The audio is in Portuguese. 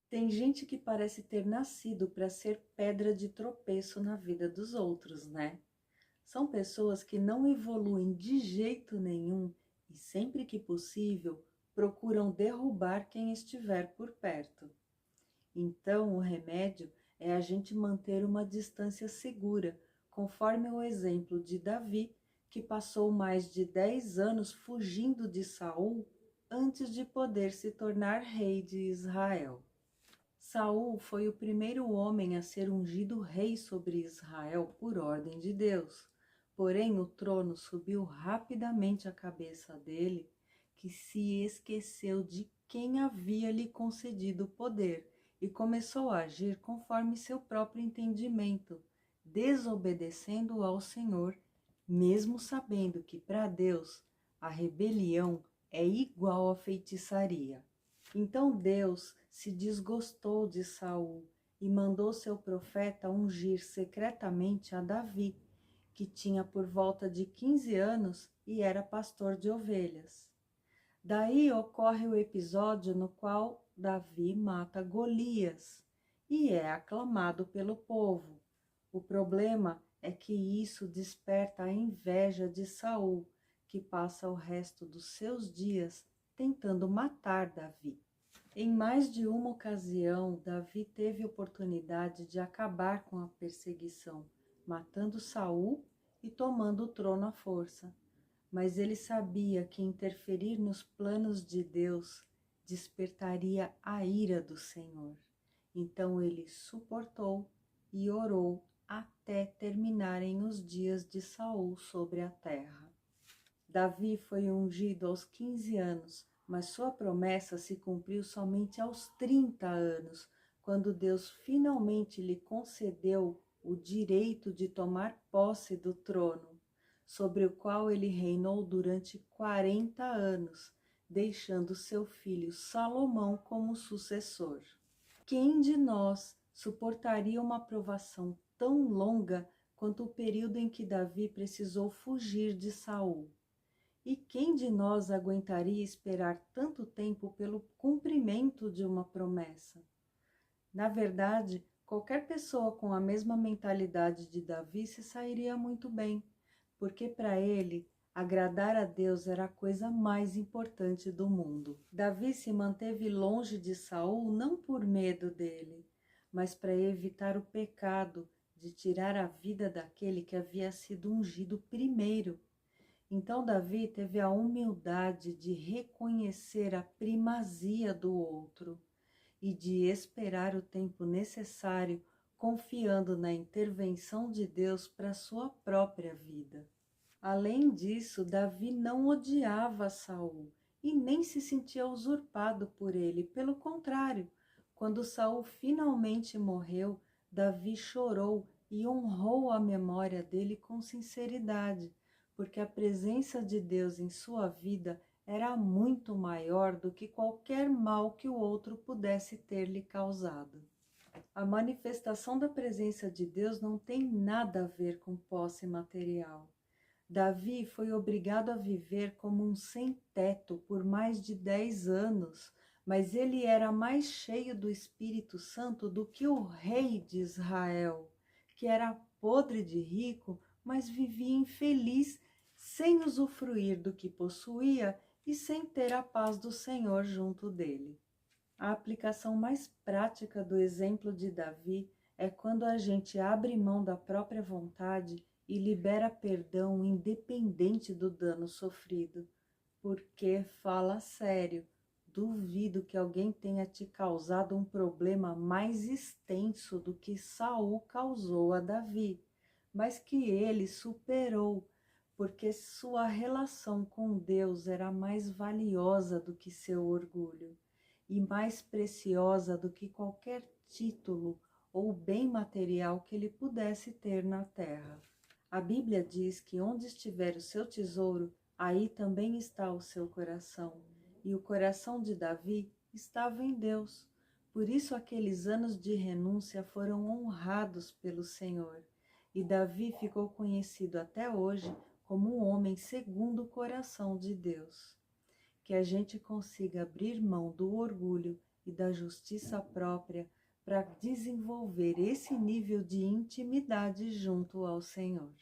Tem gente que parece ter nascido para ser pedra de tropeço na vida dos outros, né? São pessoas que não evoluem de jeito nenhum e, sempre que possível, procuram derrubar quem estiver por perto. Então, o remédio é a gente manter uma distância segura, conforme o exemplo de Davi, que passou mais de 10 anos fugindo de Saul antes de poder se tornar rei de Israel. Saul foi o primeiro homem a ser ungido rei sobre Israel por ordem de Deus. Porém, o trono subiu rapidamente à cabeça dele, que se esqueceu de quem havia lhe concedido o poder e começou a agir conforme seu próprio entendimento, desobedecendo ao Senhor, mesmo sabendo que para Deus a rebelião é igual à feitiçaria. Então Deus se desgostou de Saul e mandou seu profeta ungir secretamente a Davi, que tinha por volta de 15 anos e era pastor de ovelhas. Daí ocorre o episódio no qual Davi mata Golias e é aclamado pelo povo. O problema é que isso desperta a inveja de Saul, que passa o resto dos seus dias tentando matar Davi. Em mais de uma ocasião, Davi teve oportunidade de acabar com a perseguição, matando Saul e tomando o trono à força. Mas ele sabia que interferir nos planos de Deus despertaria a ira do Senhor. Então ele suportou e orou até terminarem os dias de Saul sobre a terra. Davi foi ungido aos 15 anos, mas sua promessa se cumpriu somente aos 30 anos, quando Deus finalmente lhe concedeu o direito de tomar posse do trono, sobre o qual ele reinou durante 40 anos, deixando seu filho Salomão como sucessor. Quem de nós suportaria uma provação tão longa quanto o período em que Davi precisou fugir de Saul? E quem de nós aguentaria esperar tanto tempo pelo cumprimento de uma promessa? Na verdade, qualquer pessoa com a mesma mentalidade de Davi se sairia muito bem, porque para ele, agradar a Deus era a coisa mais importante do mundo. Davi se manteve longe de Saul não por medo dele, mas para evitar o pecado de tirar a vida daquele que havia sido ungido primeiro. Então Davi teve a humildade de reconhecer a primazia do outro e de esperar o tempo necessário, confiando na intervenção de Deus para sua própria vida. Além disso, Davi não odiava Saul e nem se sentia usurpado por ele. Pelo contrário, quando Saul finalmente morreu, Davi chorou e honrou a memória dele com sinceridade, porque a presença de Deus em sua vida era muito maior do que qualquer mal que o outro pudesse ter lhe causado. A manifestação da presença de Deus não tem nada a ver com posse material. Davi foi obrigado a viver como um sem-teto por mais de 10 anos, mas ele era mais cheio do Espírito Santo do que o rei de Israel, que era podre de rico, mas vivia infeliz, sem usufruir do que possuía e sem ter a paz do Senhor junto dele. A aplicação mais prática do exemplo de Davi é quando a gente abre mão da própria vontade e libera perdão independente do dano sofrido. Porque, fala sério, duvido que alguém tenha te causado um problema mais extenso do que Saul causou a Davi, mas que ele superou, porque sua relação com Deus era mais valiosa do que seu orgulho e mais preciosa do que qualquer título ou bem material que ele pudesse ter na terra. A Bíblia diz que onde estiver o seu tesouro, aí também está o seu coração. E o coração de Davi estava em Deus. Por isso aqueles anos de renúncia foram honrados pelo Senhor. E Davi ficou conhecido até hoje como um homem segundo o coração de Deus. Que a gente consiga abrir mão do orgulho e da justiça própria para desenvolver esse nível de intimidade junto ao Senhor.